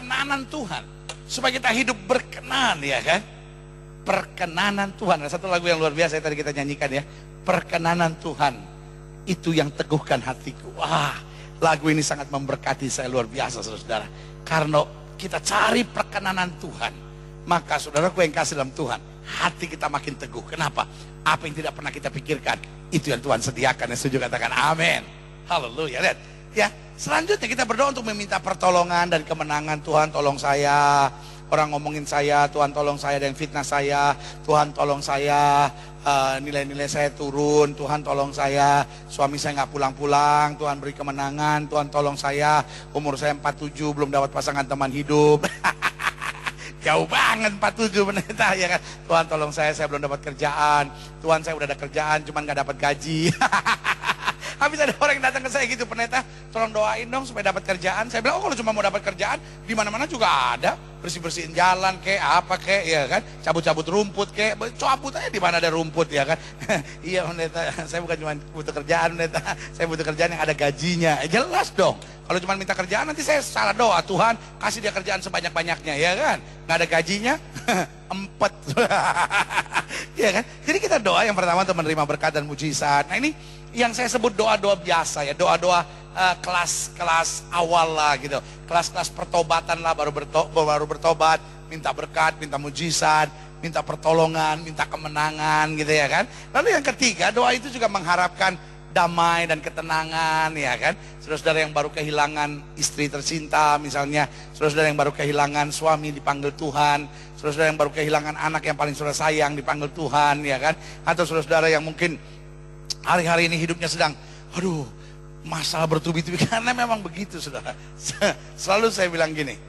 perkenanan Tuhan. Supaya kita hidup berkenan, ya kan? Perkenanan Tuhan. Ada satu lagu yang luar biasa yang tadi kita nyanyikan ya. Perkenanan Tuhan, itu yang teguhkan hatiku. Wah, lagu ini sangat memberkati saya luar biasa, saudara. Karena kita cari perkenanan Tuhan, maka saudaraku yang kasih dalam Tuhan, hati kita makin teguh. Kenapa? Apa yang tidak pernah kita pikirkan, itu yang Tuhan sediakan. Yang setuju katakan amin. Haleluya. Lihat ya, selanjutnya kita berdoa untuk meminta pertolongan dan kemenangan. Tuhan tolong saya, orang ngomongin saya, Tuhan tolong saya, dan fitnah saya, Tuhan tolong saya, nilai-nilai saya turun, Tuhan tolong saya, suami saya nggak pulang-pulang, Tuhan beri kemenangan, Tuhan tolong saya, umur saya 47 belum dapat pasangan teman hidup. Jauh banget 47 pendeta, ya kan? Tuhan tolong saya belum dapat kerjaan, Tuhan saya udah ada kerjaan cuman nggak dapat gaji. Habis ada orang yang datang ke saya gitu, pendeta tolong doain dong supaya dapat kerjaan. Saya bilang, oh kalau cuma mau dapat kerjaan, di mana-mana juga ada, bersih-bersihin jalan kek, apa kek, ya kan, cabut-cabut rumput kek, cabut aja di mana ada rumput, ya kan. Iya pendeta, saya bukan cuma butuh kerjaan pendeta, saya butuh kerjaan yang ada gajinya. Jelas dong, kalau cuma minta kerjaan nanti saya salah doa, Tuhan kasih dia kerjaan sebanyak-banyaknya, ya kan, nggak ada gajinya, empet. Ya kan, jadi kita doa yang pertama untuk menerima berkat dan mujizat. Nah ini yang saya sebut doa-doa biasa ya, doa-doa kelas-kelas awal lah gitu, kelas-kelas pertobatan lah, baru bertobat, minta berkat, minta mujizat, minta pertolongan, minta kemenangan gitu ya kan. Lalu yang ketiga, doa itu juga mengharapkan damai dan ketenangan, ya kan. Saudara-saudara yang baru kehilangan istri tercinta misalnya, saudara-saudara yang baru kehilangan suami dipanggil Tuhan, saudara-saudara yang baru kehilangan anak yang paling saudara sayang dipanggil Tuhan, ya kan. Atau saudara-saudara yang mungkin hari-hari ini hidupnya sedang, aduh, masalah bertubi-tubi, karena memang begitu saudara. Selalu saya bilang gini,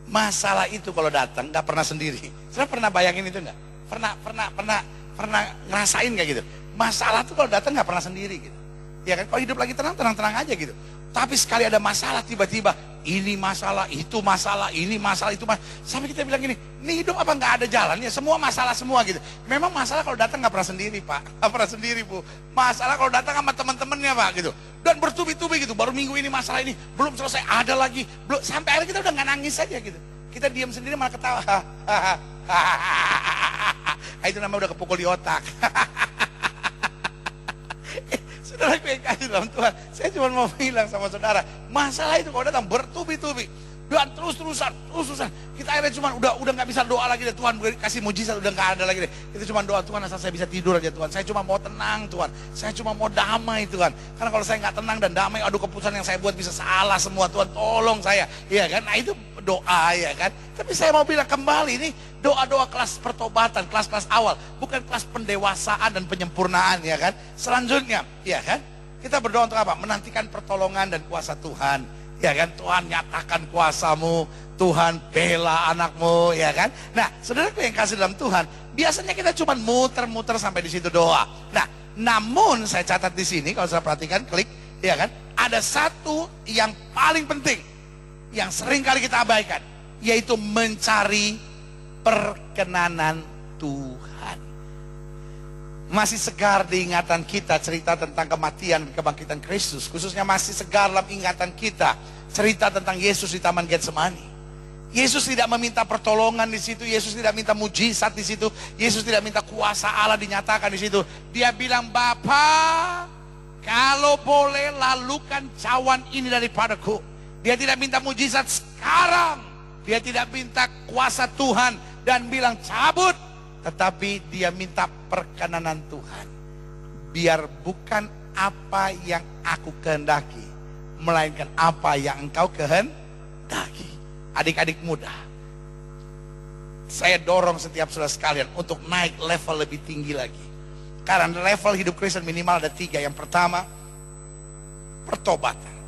masalah itu kalau datang nggak pernah sendiri. Saudara pernah bayangin itu nggak? Pernah ngerasain nggak gitu? Masalah tuh kalau datang nggak pernah sendiri gitu. Ya kan, kalau hidup lagi tenang aja gitu. Tapi sekali ada masalah tiba-tiba, ini masalah, itu masalah, ini masalah, itu masalah. Sampai kita bilang gini, ini hidup apa nggak ada jalannya? Semua masalah semua gitu. Memang masalah kalau datang nggak pernah sendiri Pak, nggak pernah sendiri Bu. Masalah kalau datang sama teman-temannya Pak gitu. Dan bertubi-tubi gitu, baru minggu ini masalah ini, belum selesai ada lagi. Belum, sampai akhirnya kita udah nggak nangis saja gitu. Kita diam sendiri malah ketawa. Itu namanya udah kepukul di otak. Saudara yang kasih dalam Tuhan, saya cuma mau bilang sama saudara, masalah itu kalau datang bertubi-tubi dan terus-terusan. Kita akhirnya cuma udah nggak bisa doa lagi deh, Tuhan kasih mujizat, udah nggak ada lagi deh. Kita cuma doa, Tuhan asal saya bisa tidur aja Tuhan. Saya cuma mau tenang Tuhan, saya cuma mau damai Tuhan. Karena kalau saya nggak tenang dan damai, aduh keputusan yang saya buat bisa salah semua, Tuhan tolong saya, ya kan. Nah itu doa, ya kan. Tapi saya mau bilang kembali, ini doa-doa kelas pertobatan, kelas-kelas awal, bukan kelas pendewasaan dan penyempurnaan, ya kan. Selanjutnya, ya kan, kita berdoa untuk apa? Menantikan pertolongan dan kuasa Tuhan, ya kan. Tuhan nyatakan kuasamu, Tuhan bela anakmu, ya kan. Nah, saudaraku yang kasih dalam Tuhan, biasanya kita cuma muter-muter sampai di situ doa. Nah, namun saya catat di sini, kalau saya perhatikan, klik, ya kan, ada satu yang paling penting yang sering kali kita abaikan, yaitu mencari perkenanan Tuhan. Masih segar di ingatan kita cerita tentang kematian dan kebangkitan Kristus. Khususnya masih segar dalam ingatan kita cerita tentang Yesus di Taman Getsemani. Yesus tidak meminta pertolongan di situ, Yesus tidak minta mujizat di situ, Yesus tidak minta kuasa Allah dinyatakan di situ. Dia bilang, Bapa, kalau boleh lalukan cawan ini daripadaku. Dia tidak minta mujizat sekarang, dia tidak minta kuasa Tuhan dan bilang cabut, tetapi dia minta perkenanan Tuhan. Biar bukan apa yang aku kehendaki, melainkan apa yang engkau kehendaki. Adik-adik muda, saya dorong setiap saudara sekalian untuk naik level lebih tinggi lagi. Karena level hidup Kristen minimal ada 3. Yang pertama, pertobatan.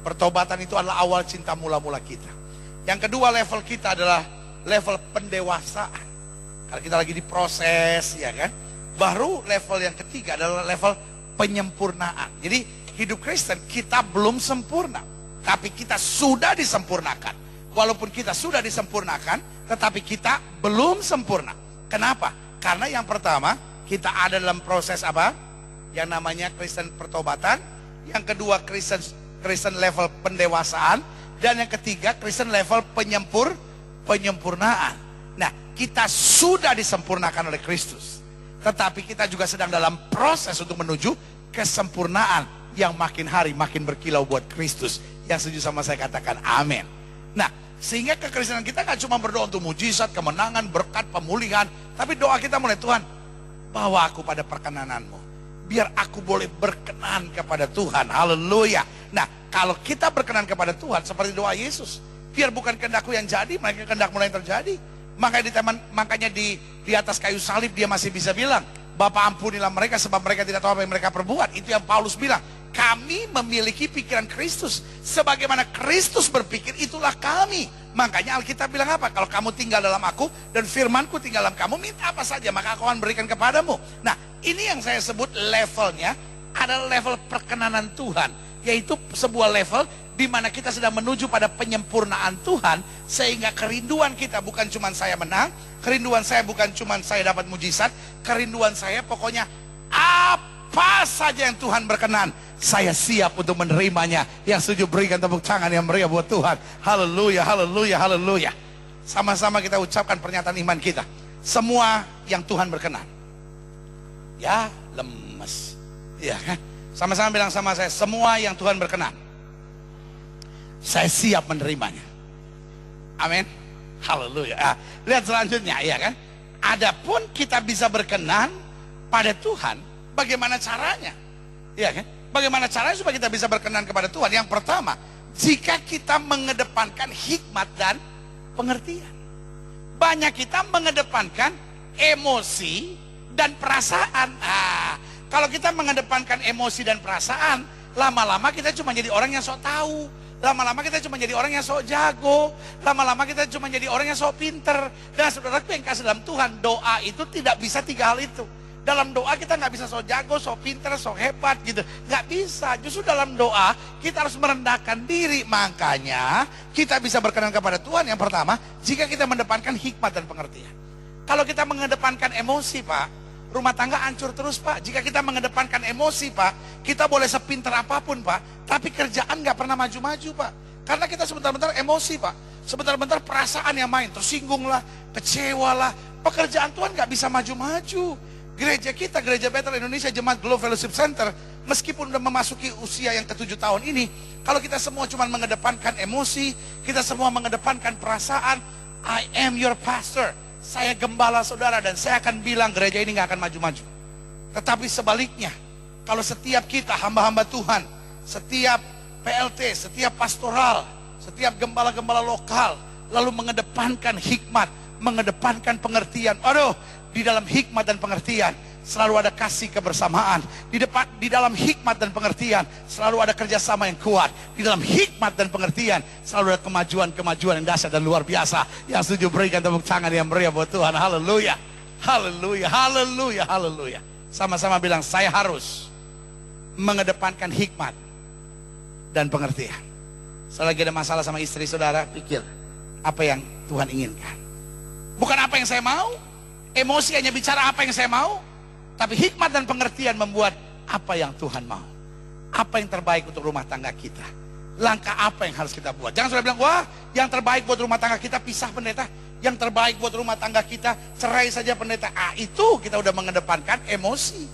Pertobatan itu adalah awal cinta mula-mula kita. Yang kedua, level kita adalah level pendewasaan. Kalau kita lagi diproses, ya kan. Baru level yang ketiga adalah level penyempurnaan. Jadi hidup Kristen kita belum sempurna, tapi kita sudah disempurnakan. Walaupun kita sudah disempurnakan, tetapi kita belum sempurna. Kenapa? Karena yang pertama, kita ada dalam proses apa? Yang namanya Kristen pertobatan. Yang kedua, Kristen level pendewasaan. Dan yang ketiga, Kristen level penyempurnaan. Nah, kita sudah disempurnakan oleh Kristus, tetapi kita juga sedang dalam proses untuk menuju kesempurnaan yang makin hari makin berkilau buat Kristus. Yang setuju sama saya katakan amin. Nah, sehingga kekristenan kita gak cuma berdoa untuk mujizat, kemenangan, berkat, pemulihan, tapi doa kita mulai, Tuhan, bawa aku pada perkenanan-Mu, biar aku boleh berkenan kepada Tuhan. Haleluya. Nah, kalau kita berkenan kepada Tuhan seperti doa Yesus, biar bukan kehendakku yang jadi, melainkan kehendak-Mu yang terjadi. Makanya di atas kayu salib dia masih bisa bilang, Bapa, ampunilah mereka sebab mereka tidak tahu apa yang mereka perbuat. Itu yang Paulus bilang. Kami memiliki pikiran Kristus. Sebagaimana Kristus berpikir, itulah kami. Makanya Alkitab bilang apa? Kalau kamu tinggal dalam aku dan firmanku tinggal dalam kamu, minta apa saja maka aku akan berikan kepadamu. Nah, ini yang saya sebut levelnya adalah level perkenanan Tuhan. Yaitu sebuah level di mana kita sedang menuju pada penyempurnaan Tuhan. Sehingga kerinduan kita bukan cuma saya menang, kerinduan saya bukan cuma saya dapat mujizat, kerinduan saya pokoknya apa saja yang Tuhan berkenan, saya siap untuk menerimanya. Yang setuju berikan tepuk tangan yang meriah buat Tuhan. Haleluya, haleluya, haleluya. Sama-sama kita ucapkan pernyataan iman kita. Semua yang Tuhan berkenan. Ya, lemes. Ya kan? Sama-sama bilang sama saya, semua yang Tuhan berkenan, saya siap menerimanya. Amin. Haleluya. Lihat selanjutnya, ya kan? Adapun kita bisa berkenan pada Tuhan, bagaimana caranya? Ya kan? Bagaimana caranya supaya kita bisa berkenan kepada Tuhan? Yang pertama, jika kita mengedepankan hikmat dan pengertian. Banyak kita mengedepankan emosi dan perasaan. Kalau kita mengedepankan emosi dan perasaan, lama-lama kita cuma jadi orang yang sok tahu. Lama-lama kita cuma jadi orang yang sok jago. Lama-lama kita cuma jadi orang yang sok pinter. Dan saudaraku yang kasih dalam Tuhan, doa itu tidak bisa tiga hal itu. Dalam doa kita nggak bisa sok jago, sok pinter, sok hebat gitu. Nggak bisa. Justru dalam doa kita harus merendahkan diri. Makanya kita bisa berkenan kepada Tuhan. Yang pertama, jika kita mengedepankan hikmat dan pengertian. Kalau kita mengedepankan emosi, Pak, rumah tangga hancur terus, Pak. Jika kita mengedepankan emosi, Pak, kita boleh sepinter apapun, Pak, tapi kerjaan nggak pernah maju-maju, Pak. Karena kita sebentar-bentar emosi, Pak. Sebentar-bentar perasaan yang main, tersinggung lah, kecewa lah. Pekerjaan Tuhan nggak bisa maju-maju. Gereja kita, Gereja Bethel Indonesia Jemaat Glow Fellowship Center, meskipun udah memasuki usia yang ke-7 tahun ini, kalau kita semua cuma mengedepankan emosi, kita semua mengedepankan perasaan, I am your pastor, saya gembala saudara, dan saya akan bilang gereja ini gak akan maju-maju. Tetapi sebaliknya, kalau setiap kita hamba-hamba Tuhan, setiap PLT, setiap pastoral, setiap gembala-gembala lokal, lalu mengedepankan hikmat, mengedepankan pengertian, aduh, di dalam hikmat dan pengertian selalu ada kasih kebersamaan. Di dalam hikmat dan pengertian selalu ada kerjasama yang kuat. Di dalam hikmat dan pengertian selalu ada kemajuan-kemajuan yang dahsyat dan luar biasa. Yang setuju berikan tepuk tangan yang meriah buat Tuhan. Haleluya, haleluya, haleluya, haleluya. Sama-sama bilang, saya harus mengedepankan hikmat dan pengertian. Selagi ada masalah sama istri saudara, pikir apa yang Tuhan inginkan, bukan apa yang saya mau. Emosi hanya bicara apa yang saya mau, tapi hikmat dan pengertian membuat apa yang Tuhan mau. Apa yang terbaik untuk rumah tangga kita. Langkah apa yang harus kita buat. Jangan sudah bilang, wah yang terbaik buat rumah tangga kita pisah pendeta. Yang terbaik buat rumah tangga kita cerai saja pendeta. Itu kita sudah mengedepankan emosi.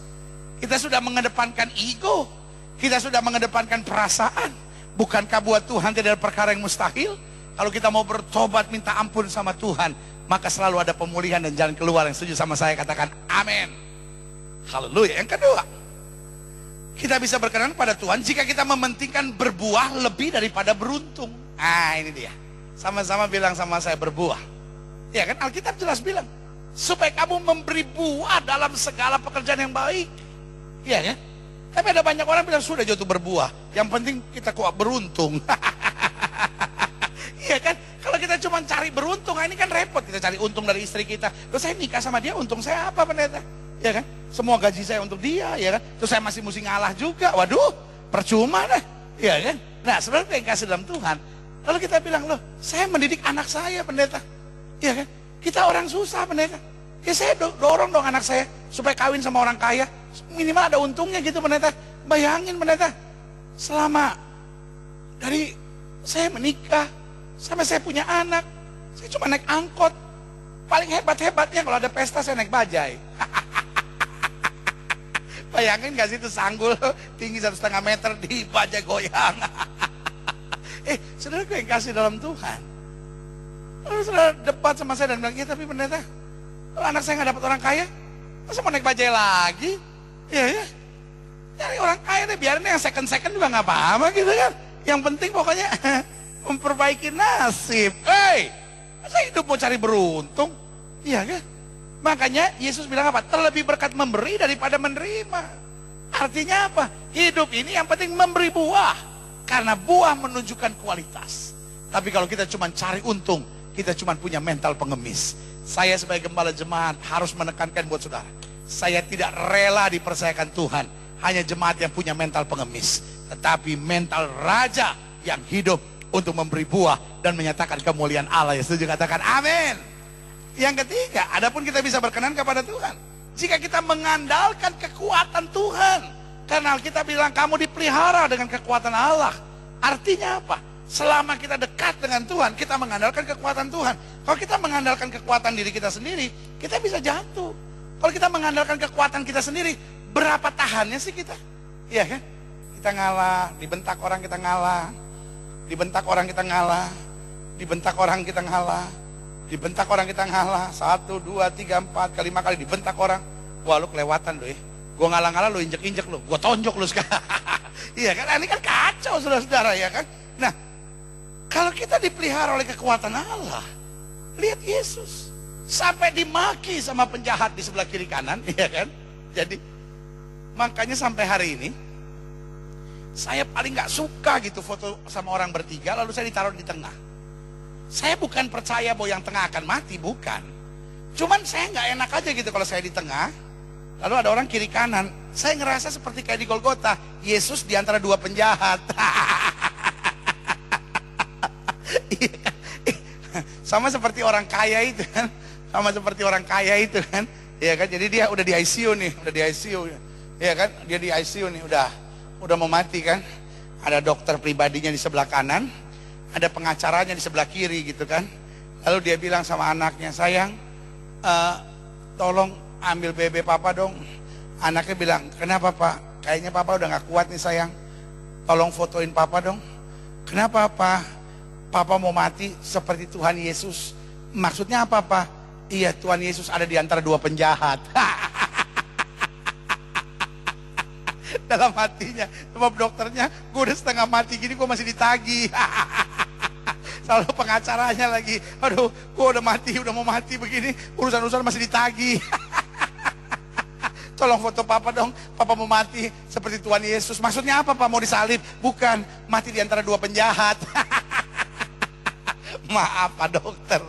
Kita sudah mengedepankan ego. Kita sudah mengedepankan perasaan. Bukankah buat Tuhan tidak ada perkara yang mustahil? Kalau kita mau bertobat minta ampun sama Tuhan, maka selalu ada pemulihan dan jalan keluar. Yang setuju sama saya katakan amin. Haleluya. Yang kedua, kita bisa berkenan pada Tuhan jika kita mementingkan berbuah lebih daripada beruntung. Ini dia. Sama-sama bilang sama saya, berbuah. Ya kan, Alkitab jelas bilang, supaya kamu memberi buah dalam segala pekerjaan yang baik. Iya kan? Tapi ada banyak orang bilang, sudah jatuh berbuah, yang penting kita kuat beruntung. Iya kan? Kalau kita cuma cari beruntung, ini kan repot. Kita cari untung dari istri kita. Terus saya nikah sama dia, untung saya apa pendeta? Ya kan? Semua gaji saya untuk dia, ya kan? Terus saya masih mesti ngalah juga. Waduh, percuma deh. Ya kan? Nah, sebenarnya yang kasih dalam Tuhan. Lalu kita bilang, loh, saya mendidik anak saya, pendeta. Ya kan? Kita orang susah, pendeta. Ya saya dorong dong anak saya supaya kawin sama orang kaya. Minimal ada untungnya gitu, pendeta. Bayangin, pendeta. Selama dari Saya menikah, sampai saya punya anak, saya cuma naik angkot. Paling hebat-hebatnya kalau ada pesta saya naik bajai. Bayangin gak sih itu sanggul tinggi 1,5 meter di bajai goyang. Saudara yang kasih dalam Tuhan. Lalu saudara debat sama saya dan bilang, ya tapi pendeta, kalau anak saya gak dapat orang kaya, masa mau naik bajai lagi? Ya. Cari orang kaya deh, biarin yang second juga gak apa-apa gitu kan. Yang penting pokoknya memperbaiki nasib. Masa hidup mau cari beruntung? Iya kan? Makanya Yesus bilang apa? Terlebih berkat memberi daripada menerima. Artinya apa? Hidup ini yang penting memberi buah. Karena buah menunjukkan kualitas. Tapi kalau kita cuma cari untung, kita cuma punya mental pengemis. Saya sebagai gembala jemaat harus menekankan buat saudara. Saya tidak rela dipercayakan Tuhan. Hanya jemaat yang punya mental pengemis. Tetapi mental raja yang hidup untuk memberi buah dan menyatakan kemuliaan Allah. Yang setuju katakan amin. Yang ketiga, adapun kita bisa berkenan kepada Tuhan jika kita mengandalkan kekuatan Tuhan. Karena kita bilang kamu dipelihara dengan kekuatan Allah. Artinya apa? Selama kita dekat dengan Tuhan, kita mengandalkan kekuatan Tuhan. Kalau kita mengandalkan kekuatan diri kita sendiri, kita bisa jatuh. Kalau kita mengandalkan kekuatan kita sendiri, berapa tahannya sih kita? Iya kan? Kita ngalah, dibentak orang kita ngalah. Dibentak orang kita ngalah. Dibentak orang kita ngalah. Dibentak orang kita ngalah. 1, 2, 3, 4 kali 5 kali dibentak orang. Wah lu kelewatan lu ya. Gue ngalah-ngalah lu injek-injek lu. Gue tonjok lu sekarang. Iya kan? Ini kan kacau saudara-saudara ya kan? Nah, kalau kita dipelihara oleh kekuatan Allah, lihat Yesus. Sampai dimaki sama penjahat di sebelah kiri kanan. Iya kan? Jadi, makanya sampai hari ini, saya paling gak suka gitu foto sama orang bertiga, lalu saya ditaruh di tengah. Saya bukan percaya bahwa yang tengah akan mati, bukan. Cuman saya gak enak aja gitu kalau saya di tengah, lalu ada orang kiri kanan. Saya ngerasa seperti kayak di Golgota, Yesus di antara dua penjahat. Sama seperti orang kaya itu kan. Sama seperti orang kaya itu kan. Ya kan, jadi dia udah di ICU nih, udah di ICU. Ya kan, dia di ICU nih, udah mau mati kan. Ada dokter pribadinya di sebelah kanan, ada pengacaranya di sebelah kiri gitu kan. Lalu dia bilang sama anaknya, sayang, tolong ambil BB papa dong. Anaknya bilang, kenapa pak? Kayaknya papa udah gak kuat nih sayang. Tolong fotoin papa dong. Kenapa pak? Papa mau mati seperti Tuhan Yesus. Maksudnya apa pak? Iya, Tuhan Yesus ada di antara dua penjahat. Dalam hatinya, sebab dokternya, gue udah setengah mati gini, gue masih ditagih. Selalu pengacaranya lagi, aduh, gue udah mati, udah mau mati begini, urusan-urusan masih ditagih. Tolong foto papa dong, papa mau mati seperti Tuhan Yesus. Maksudnya apa pak? Mau disalib? Bukan, mati di antara dua penjahat. Maaf pak dokter.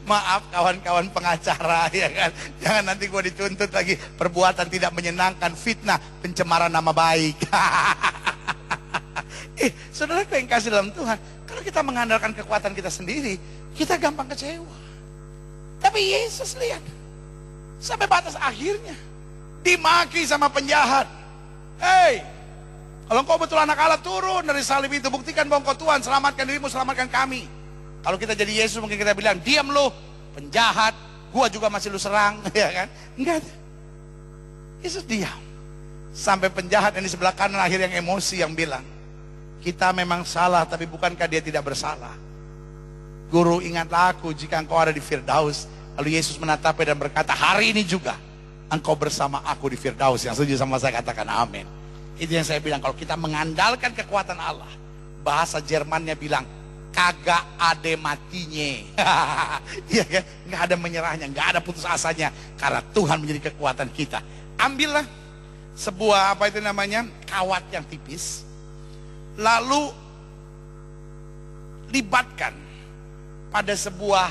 Maaf kawan-kawan pengacara ya kan. Jangan nanti gue dituntut lagi perbuatan tidak menyenangkan, fitnah, pencemaran nama baik. Saudara yang kasih dalam Tuhan, kalau kita mengandalkan kekuatan kita sendiri, kita gampang kecewa. Tapi Yesus lihat, sampai batas akhirnya dimaki sama penjahat. Kalau engkau betul anak Allah, turun dari salib itu, buktikan bahwa engkau Tuhan, selamatkan dirimu, selamatkan kami. Kalau kita jadi Yesus mungkin kita bilang, diam lu, penjahat, gua juga masih lu serang, ya kan? Enggak. Yesus diam. Sampai penjahat yang di sebelah kanan akhir yang emosi yang bilang, kita memang salah, tapi bukankah dia tidak bersalah? Guru, ingatlah aku jika engkau ada di Firdaus. Lalu Yesus menatapnya dan berkata, hari ini juga engkau bersama aku di Firdaus. Yang setuju sama saya katakan amin. Itu yang saya bilang, kalau kita mengandalkan kekuatan Allah, bahasa Jermannya bilang, kagak ada matinya. Iya kan? Nggak ada menyerahnya, nggak ada putus asanya, karena Tuhan menjadi kekuatan kita. Ambillah sebuah apa itu namanya, kawat yang tipis, lalu libatkan pada sebuah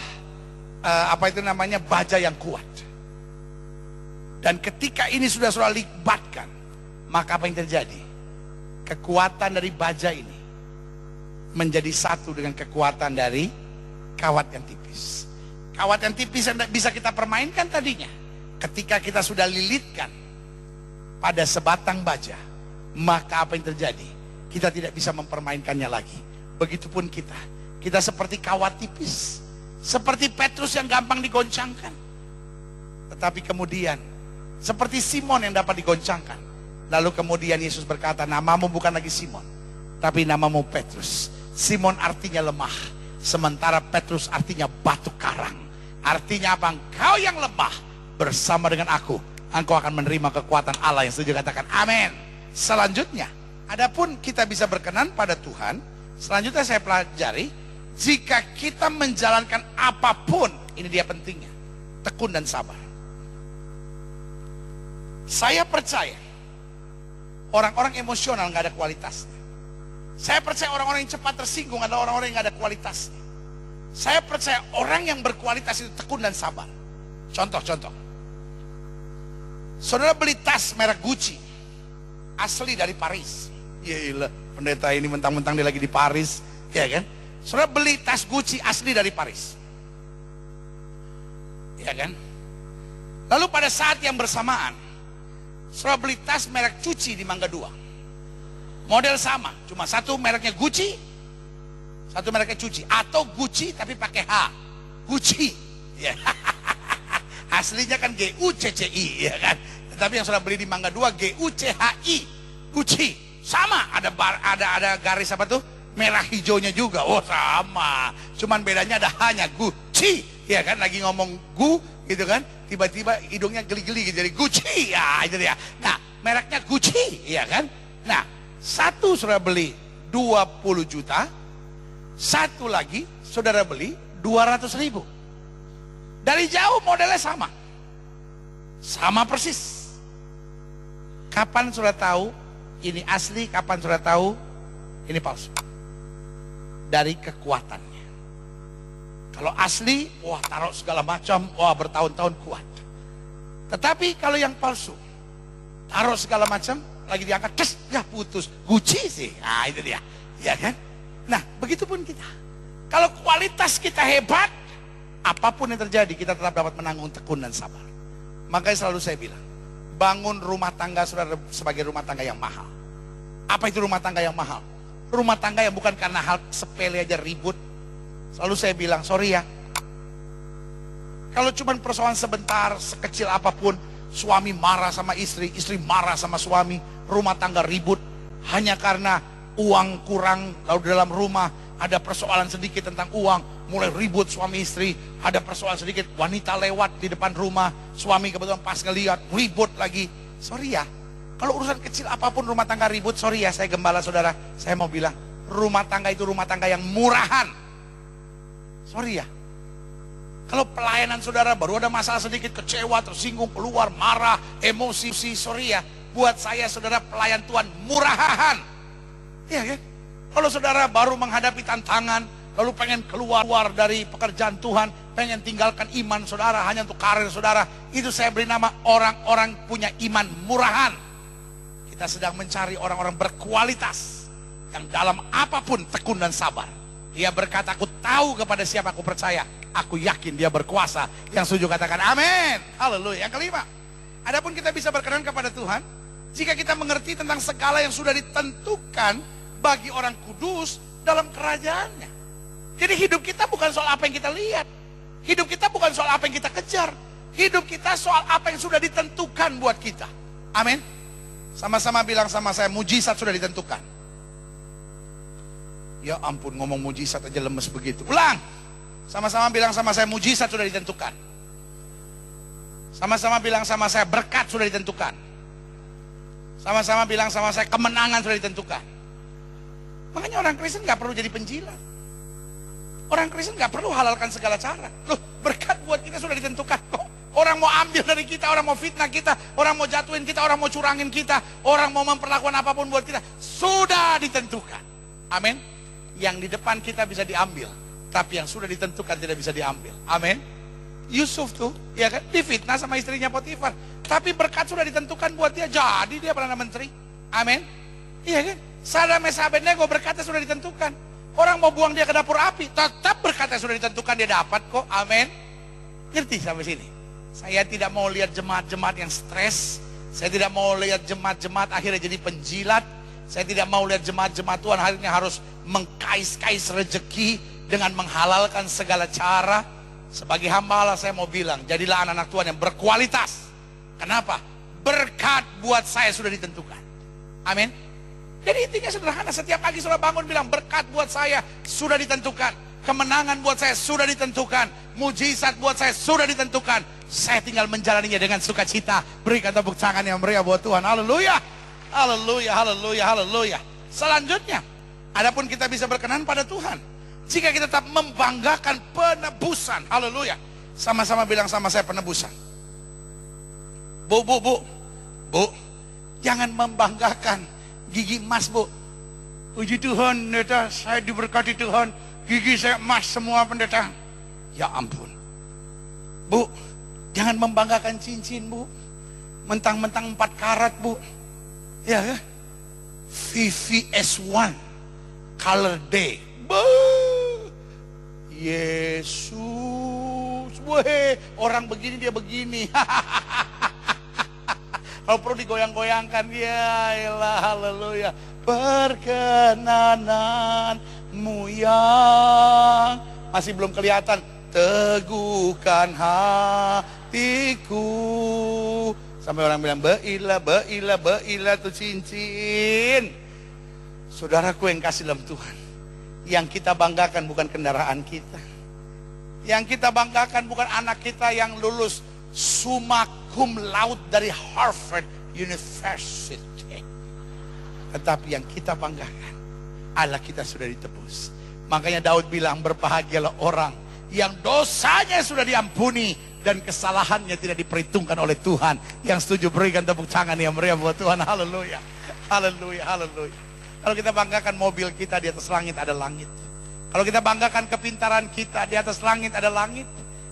apa itu namanya, baja yang kuat. Dan ketika ini sudah libatkan, maka apa yang terjadi? Kekuatan dari baja ini menjadi satu dengan kekuatan dari kawat yang tipis. Kawat yang tipis yang bisa kita permainkan tadinya, ketika kita sudah lilitkan pada sebatang baja, maka apa yang terjadi? Kita tidak bisa mempermainkannya lagi. begitupun kita. Kita seperti kawat tipis, seperti Petrus yang gampang digoncangkan. Tetapi kemudian seperti Simon yang dapat digoncangkan. Lalu kemudian Yesus berkata, namamu bukan lagi Simon, tapi namamu Petrus. Simon artinya lemah, sementara Petrus artinya batu karang. Artinya apa? Engkau yang lemah, bersama dengan aku, engkau akan menerima kekuatan Allah. Yang setuju katakan amin. Selanjutnya, adapun kita bisa berkenan pada Tuhan, selanjutnya saya pelajari, jika kita menjalankan apapun, ini dia pentingnya, tekun dan sabar. Saya percaya orang-orang emosional nggak ada kualitasnya. Saya percaya orang-orang yang cepat tersinggung adalah orang-orang yang nggak ada kualitasnya. Saya percaya orang yang berkualitas itu tekun dan sabar. Contoh. Saudara beli tas merek Gucci, asli dari Paris. Yaelah, pendeta ini mentang-mentang dia lagi di Paris, ya kan? Saudara beli tas Gucci asli dari Paris, ya kan? Lalu pada saat yang bersamaan, saudara beli tas merek cuci di Mangga 2. Model sama, cuma satu mereknya Gucci, satu mereknya cuci. Atau Gucci tapi pakai H, Gucci, ya. Aslinya kan Gucci, ya kan. Tetapi yang saudara beli di Mangga 2 Gucci, Gucci. Sama, ada garis apa tuh? Merah hijaunya juga. Oh sama, cuman bedanya ada hanya Gucci, ya kan. Lagi ngomong gu gitu kan, tiba-tiba hidungnya geli-geli gitu, jadi Gucci, ya itu dia. Nah, mereknya Gucci, ya kan. Nah, satu saudara beli 20 juta, satu lagi saudara beli 200.000. Dari jauh modelnya sama persis. Kapan saudara tahu ini asli, kapan saudara tahu ini palsu? Dari kekuatannya. Kalau asli, wah taruh segala macam, wah bertahun-tahun kuat. Tetapi kalau yang palsu, taruh segala macam, lagi diangkat, kes, ya putus. Gucci sih, nah itu dia, ya kan? Nah, begitupun kita. Kalau kualitas kita hebat, apapun yang terjadi, kita tetap dapat menanggung tekun dan sabar. Makanya selalu saya bilang, bangun rumah tangga saudara sebagai rumah tangga yang mahal. Apa itu rumah tangga yang mahal? Rumah tangga yang bukan karena hal sepele aja ribut. Selalu saya bilang, sorry ya, kalau cuma persoalan sebentar, sekecil apapun, suami marah sama istri, istri marah sama suami, rumah tangga ribut, hanya karena uang kurang, lalu dalam rumah ada persoalan sedikit tentang uang, mulai ribut suami istri. Ada persoalan sedikit, wanita lewat di depan rumah, suami kebetulan pas ngeliat, ribut lagi. Sorry ya, kalau urusan kecil apapun rumah tangga ribut, sorry ya, saya gembala saudara, saya mau bilang, rumah tangga itu rumah tangga yang murahan. Sorry ya, kalau pelayanan saudara baru ada masalah sedikit, kecewa, tersinggung, keluar, marah, emosi, sorry ya, buat saya saudara pelayan Tuhan murahan. Iya kan? Kalau saudara baru menghadapi tantangan, lalu pengen keluar dari pekerjaan Tuhan, pengen tinggalkan iman saudara hanya untuk karir saudara, itu saya beri nama orang-orang punya iman murahan. Kita sedang mencari orang-orang berkualitas, yang dalam apapun tekun dan sabar. Dia berkata, aku tahu kepada siapa aku percaya, aku yakin dia berkuasa. Yang setuju katakan amin. Haleluya. Yang kelima, adapun kita bisa berkenan kepada Tuhan jika kita mengerti tentang segala yang sudah ditentukan bagi orang kudus dalam kerajaannya. Jadi hidup kita bukan soal apa yang kita lihat, hidup kita bukan soal apa yang kita kejar, hidup kita soal apa yang sudah ditentukan buat kita. Amin. Sama-sama bilang sama saya, mujizat sudah ditentukan. Ya ampun, ngomong mujizat aja lemes begitu. Ulang. Sama-sama bilang sama saya, mujizat sudah ditentukan. Sama-sama bilang sama saya, berkat sudah ditentukan. Sama-sama bilang sama saya, kemenangan sudah ditentukan. Makanya orang Kristen gak perlu jadi penjilat. Orang Kristen gak perlu halalkan segala cara. Loh, berkat buat kita sudah ditentukan kok. Orang mau ambil dari kita, orang mau fitnah kita, orang mau jatuhin kita, orang mau curangin kita, orang mau memperlakukan apapun buat kita, sudah ditentukan. Amin. Yang di depan kita bisa diambil, tapi yang sudah ditentukan tidak bisa diambil. Amin. Yusuf tuh, ya kan, difitnah sama istrinya Potifar, tapi berkat sudah ditentukan buat dia, jadi dia perdana menteri. Amin. Iya kan? Sadam Abednego berkatnya sudah ditentukan. Orang mau buang dia ke dapur api, tetap berkatnya sudah ditentukan, dia dapat kok. Amin. Ngerti sampai sini? Saya tidak mau lihat jemaat-jemaat yang stres. Saya tidak mau lihat jemaat-jemaat akhirnya jadi penjilat. Saya tidak mau lihat jemaat-jemaat Tuhan hari ini harus mengkais-kais rezeki dengan menghalalkan segala cara. Sebagai hamba Allah saya mau bilang, jadilah anak-anak Tuhan yang berkualitas. Kenapa? Berkat buat saya sudah ditentukan. Amin. Jadi intinya sederhana, setiap pagi sudah bangun bilang, berkat buat saya sudah ditentukan. Kemenangan buat saya sudah ditentukan. Mujizat buat saya sudah ditentukan. Saya tinggal menjalaninya dengan sukacita. Berikan tepuk tangan yang meriah buat Tuhan. Haleluya. Haleluya, haleluya, haleluya. Selanjutnya, adapun kita bisa berkenan pada Tuhan jika kita tetap membanggakan penebusan. Haleluya. Sama-sama bilang sama saya, penebusan. Bu, jangan membanggakan gigi emas, Bu. Puji Tuhan, pendeta, saya diberkati Tuhan, gigi saya emas semua, pendeta. Ya ampun. Bu, jangan membanggakan cincin, Bu. Mentang-mentang 4 karat, Bu. Ya kan? VVS1 Color Day. Yesus. Weh, orang begini dia begini. Kalau perlu digoyang-goyangkan, ya elah, haleluya. Perkenananmu yang masih belum kelihatan, teguhkan hatiku. Sampai orang bilang, beila tuh cincin. Saudaraku yang kasih dalam Tuhan, yang kita banggakan bukan kendaraan kita. Yang kita banggakan bukan anak kita yang lulus summa cum laude dari Harvard University. Tetapi yang kita banggakan adalah kita sudah ditebus. Makanya Daud bilang, berbahagialah orang yang dosanya sudah diampuni dan kesalahannya tidak diperhitungkan oleh Tuhan. Yang setuju berikan tepuk tangan yang meriah buat Tuhan. Haleluya. Haleluya, haleluya. Kalau kita banggakan mobil kita, di atas langit ada langit. Kalau kita banggakan kepintaran kita, di atas langit ada langit.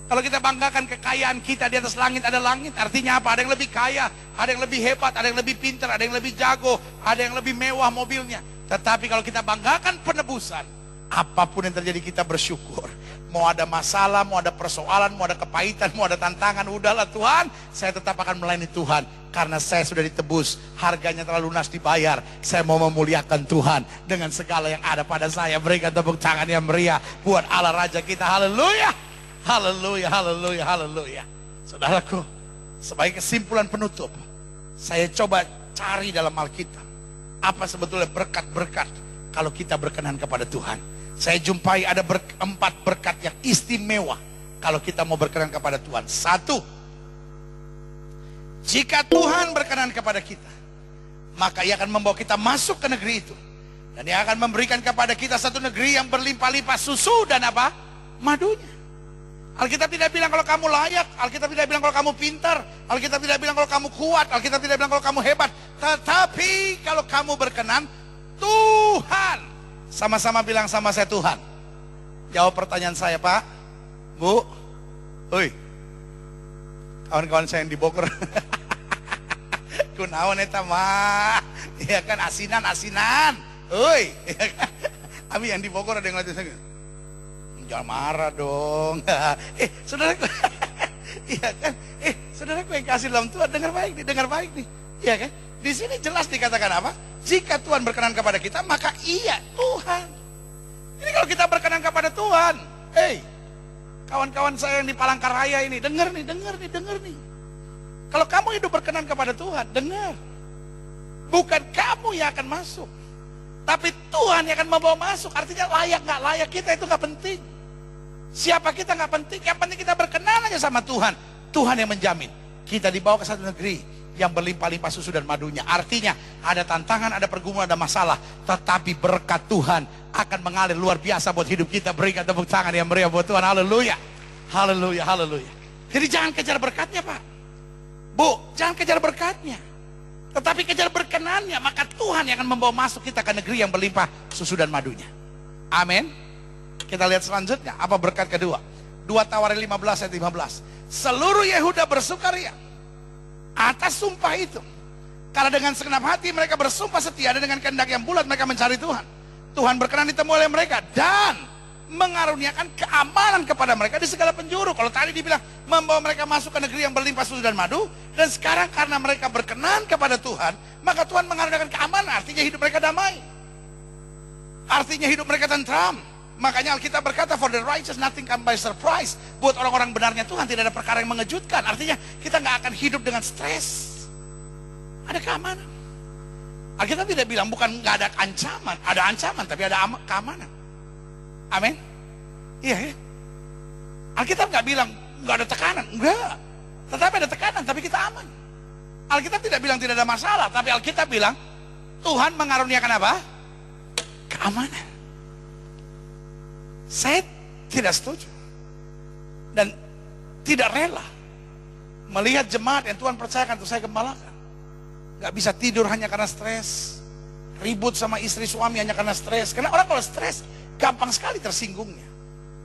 Kalau kita banggakan kekayaan kita, di atas langit ada langit. Artinya apa? Ada yang lebih kaya, ada yang lebih hebat, ada yang lebih pintar, ada yang lebih jago, ada yang lebih mewah mobilnya. Tetapi kalau kita banggakan penebusan, apapun yang terjadi kita bersyukur. Mau ada masalah, mau ada persoalan, mau ada kepahitan, mau ada tantangan, udahlah Tuhan, saya tetap akan melayani Tuhan. Karena saya sudah ditebus, harganya telah lunas dibayar. Saya mau memuliakan Tuhan dengan segala yang ada pada saya. Berikan tepuk tangan yang meriah buat Allah Raja kita. Haleluya. Haleluya, haleluya, haleluya. Saudaraku, sebagai kesimpulan penutup, saya coba cari dalam Alkitab, apa sebetulnya berkat-berkat kalau kita berkenan kepada Tuhan. Saya jumpai ada 4 berkat yang istimewa kalau kita mau berkenan kepada Tuhan. 1, jika Tuhan berkenan kepada kita, maka Ia akan membawa kita masuk ke negeri itu. Dan Ia akan memberikan kepada kita satu negeri yang berlimpah-limpah susu dan apa? Madunya. Alkitab tidak bilang kalau kamu layak, Alkitab tidak bilang kalau kamu pintar, Alkitab tidak bilang kalau kamu kuat, Alkitab tidak bilang kalau kamu hebat. Tetapi kalau kamu berkenan, Tuhan. Sama-sama bilang sama saya, Tuhan. Jawab pertanyaan saya, Pak, Bu. Oi, kawan-kawan saya yang di Bogor. Kunaon eta mah, ya kan, asinan. Oi, ya kan? Abi yang di Bogor ada yang ngeliatin saya. Jangan marah dong. Saudaraku, iya kan? Saudaraku yang kasih dalam Tuhan, dengar baik nih, iya kan? Di sini jelas dikatakan apa? Jika Tuhan berkenan kepada kita, maka Ia Tuhan. Ini kalau kita berkenan kepada Tuhan, kawan-kawan saya yang di Palangkaraya ini, dengar nih. Kalau kamu hidup berkenan kepada Tuhan, dengar. Bukan kamu yang akan masuk, tapi Tuhan yang akan membawa masuk. Artinya layak nggak layak kita itu nggak penting. Siapa kita nggak penting, yang penting kita berkenan aja sama Tuhan. Tuhan yang menjamin kita dibawa ke satu negeri yang berlimpah-limpah susu dan madunya. Artinya ada tantangan, ada pergumulan, ada masalah, tetapi berkat Tuhan akan mengalir luar biasa buat hidup kita. Berikan tepuk tangan yang meriah buat Tuhan. Haleluya. Haleluya, haleluya. Jadi jangan kejar berkatnya, Pak. Bu, jangan kejar berkatnya, tetapi kejar berkenannya. Maka Tuhan yang akan membawa masuk kita ke negeri yang berlimpah susu dan madunya. Amin. Kita lihat selanjutnya, apa berkat kedua? 2 Tawarin 15 ayat 15. Seluruh Yehuda bersukaria atas sumpah itu, karena dengan segenap hati mereka bersumpah setia, dan dengan kehendak yang bulat mereka mencari Tuhan. Tuhan berkenan ditemui oleh mereka, dan mengaruniakan keamanan kepada mereka di segala penjuru. Kalau tadi dibilang membawa mereka masuk ke negeri yang berlimpah susu dan madu, dan sekarang karena mereka berkenan kepada Tuhan, maka Tuhan mengaruniakan keamanan, artinya hidup mereka damai. Artinya hidup mereka tentram. Makanya Alkitab berkata, for the righteous nothing come by surprise. Buat orang-orang benarnya Tuhan tidak ada perkara yang mengejutkan. Artinya kita nggak akan hidup dengan stres. Ada keamanan. Alkitab tidak bilang bukan nggak ada ancaman. Ada ancaman tapi ada keamanan. Amin. Iya ya. Alkitab nggak bilang nggak ada tekanan. Enggak. Tetapi ada tekanan tapi kita aman. Alkitab tidak bilang tidak ada masalah. Tapi Alkitab bilang Tuhan mengaruniakan apa? Keamanan. Saya tidak setuju dan tidak rela melihat jemaat yang Tuhan percayakan untuk saya gembalakan gak bisa tidur hanya karena stres, ribut sama istri suami hanya karena stres. Karena orang kalau stres gampang sekali tersinggungnya.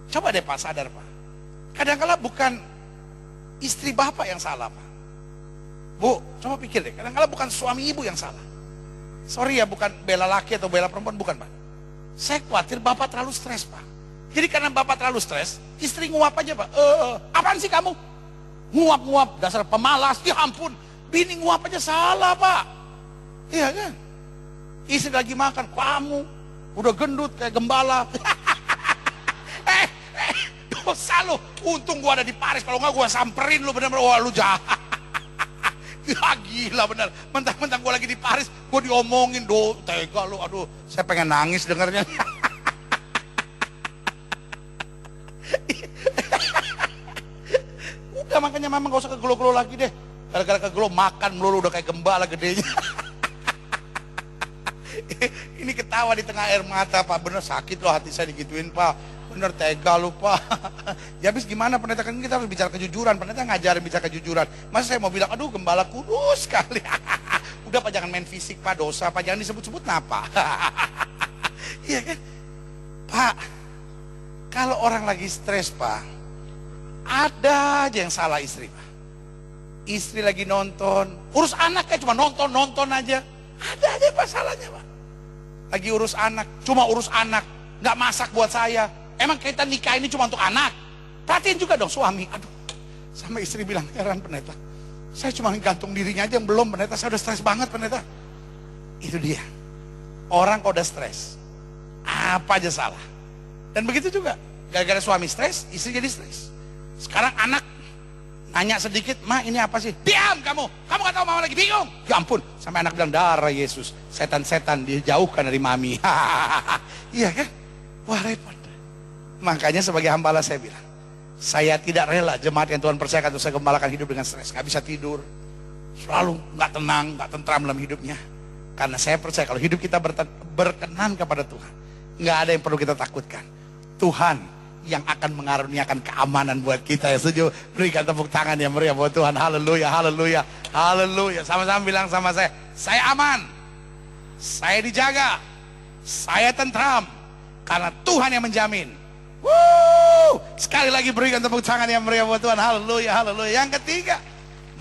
Coba deh Pak, sadar Pak, kadang-kala bukan istri bapak yang salah Pak. Bu, coba pikir deh, kadang-kala bukan suami ibu yang salah. Sorry ya, bukan bela laki atau bela perempuan, bukan Pak. Saya khawatir bapak terlalu stres Pak. Jadi karena bapak terlalu stres, istri nguap aja Pak. Apaan sih kamu? Nguap-nguap, dasar pemalas, ya ampun. Bini nguap aja salah Pak. Iya kan? Istri lagi makan, kamu udah gendut kayak gembala. Dosa lu. Untung gua ada di Paris, kalau nggak gua samperin lu bener-bener. Wah lu jahat. Ya gila bener. Mentang-mentang gua lagi di Paris, gua diomongin. Tega lu, aduh. Saya pengen nangis dengarnya. Udah makanya mama gak usah kegelo-gelo lagi deh. Gara-gara kegelo makan melulu udah kayak gembala gedenya. Ini ketawa di tengah air mata Pak. Bener sakit loh hati saya digituin Pak. Bener tega lu Pak. Ya habis gimana pendeta, kan kita harus bicara kejujuran. Pendeta ngajarin bicara kejujuran. Masa saya mau bilang aduh gembala kudus sekali. Udah Pak jangan main fisik Pak, dosa Pak, jangan disebut-sebut napa. Iya kan Pak. Kalau orang lagi stres Pak, ada aja yang salah istri Pak. Istri lagi nonton, urus anak kayak cuma nonton aja. Ada aja Pak salahnya Pak. Lagi urus anak, cuma urus anak, nggak masak buat saya. Emang kita nikah ini cuma untuk anak? Perhatiin juga dong suami. Aduh, sama istri bilang, heran pendeta, saya cuma gantung dirinya aja yang belum pendeta, saya udah stres banget pendeta. Itu dia. Orang kalau udah stres, apa aja salah. Dan begitu juga, gara-gara suami stres, istri jadi stres. Sekarang anak nanya sedikit, ma ini apa sih? Diam kamu gak tahu mama lagi bingung. Ya ampun, sampai anak bilang darah Yesus, setan-setan dijauhkan dari mami. Iya kan? Wah repot. Makanya sebagai hamba Allah saya bilang, saya tidak rela jemaat yang Tuhan percayakan untuk saya gembalakan hidup dengan stres, gak bisa tidur, selalu gak tenang, gak tentram dalam hidupnya. Karena saya percaya kalau hidup kita berkenan kepada Tuhan, gak ada yang perlu kita takutkan. Tuhan yang akan mengaruniakan keamanan buat kita. Ya setuju? Berikan tepuk tangan yang meriah buat Tuhan. Haleluya, haleluya, haleluya. Sama-sama bilang sama saya aman, saya dijaga, saya tentram, karena Tuhan yang menjamin. Sekali lagi berikan tepuk tangan yang meriah buat Tuhan. Haleluya, haleluya. Yang ketiga,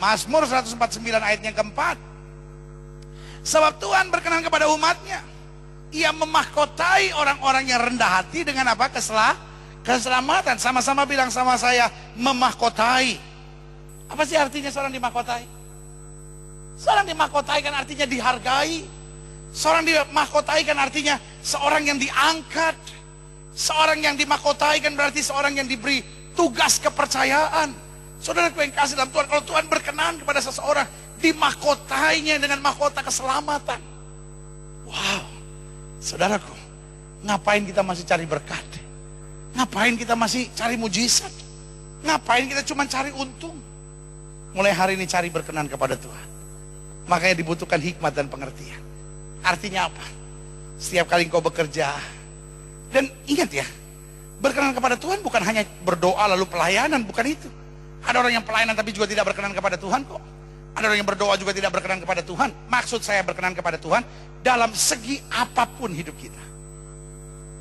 Mazmur 149 ayatnya keempat. Sebab Tuhan berkenan kepada umatnya, Ia memahkotai orang-orang yang rendah hati dengan apa? Keselamatan. Sama-sama bilang sama saya, memahkotai. Apa sih artinya seorang dimahkotai? Seorang dimahkotai kan artinya dihargai. Seorang dimahkotai kan artinya seorang yang diangkat. Seorang yang dimahkotai kan berarti seorang yang diberi tugas kepercayaan. Saudaraku yang kasih dalam Tuhan, kalau Tuhan berkenan kepada seseorang, dimahkotainya dengan mahkota keselamatan. Wow, saudaraku, ngapain kita masih cari berkat? Ngapain kita masih cari mujizat? Ngapain kita cuma cari untung? Mulai hari ini cari berkenan kepada Tuhan. Makanya dibutuhkan hikmat dan pengertian. Artinya apa? Setiap kali engkau bekerja, dan ingat ya, berkenan kepada Tuhan bukan hanya berdoa lalu pelayanan, bukan itu. Ada orang yang pelayanan tapi juga tidak berkenan kepada Tuhan kok. Ada orang yang berdoa juga tidak berkenan kepada Tuhan. Maksud saya berkenan kepada Tuhan dalam segi apapun hidup kita.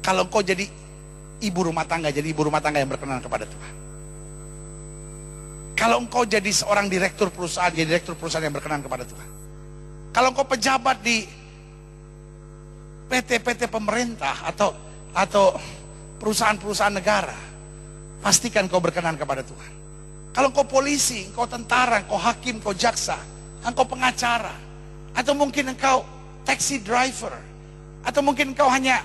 Kalau engkau jadi ibu rumah tangga, jadi ibu rumah tangga yang berkenan kepada Tuhan. Kalau engkau jadi seorang direktur perusahaan, jadi direktur perusahaan yang berkenan kepada Tuhan. Kalau engkau pejabat di PT-PT pemerintah atau perusahaan-perusahaan negara, pastikan kau berkenan kepada Tuhan. Kalau kau polisi, kau tentara, kau hakim, kau jaksa, engkau pengacara, atau mungkin engkau taxi driver, atau mungkin engkau hanya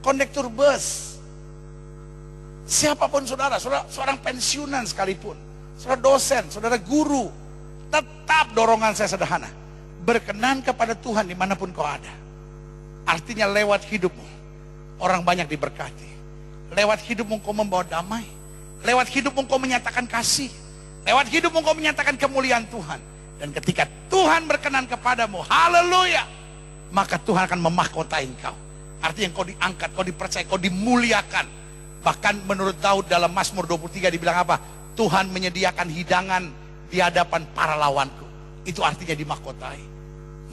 kondektur bus. Siapapun saudara, seorang pensiunan sekalipun, saudara dosen, saudara guru, tetap dorongan saya sederhana. Berkenan kepada Tuhan dimanapun kau ada. Artinya lewat hidupmu, orang banyak diberkati. Lewat hidupmu kau membawa damai. Lewat hidupmu kau menyatakan kasih. Lewat hidupmu kau menyatakan kemuliaan Tuhan. Dan ketika Tuhan berkenan kepadamu, haleluya, maka Tuhan akan memahkotai engkau. Artinya kau diangkat, kau dipercaya, kau dimuliakan. Bahkan menurut Daud dalam Mazmur 23 dibilang apa? Tuhan menyediakan hidangan di hadapan para lawanku. Itu artinya dimahkotai.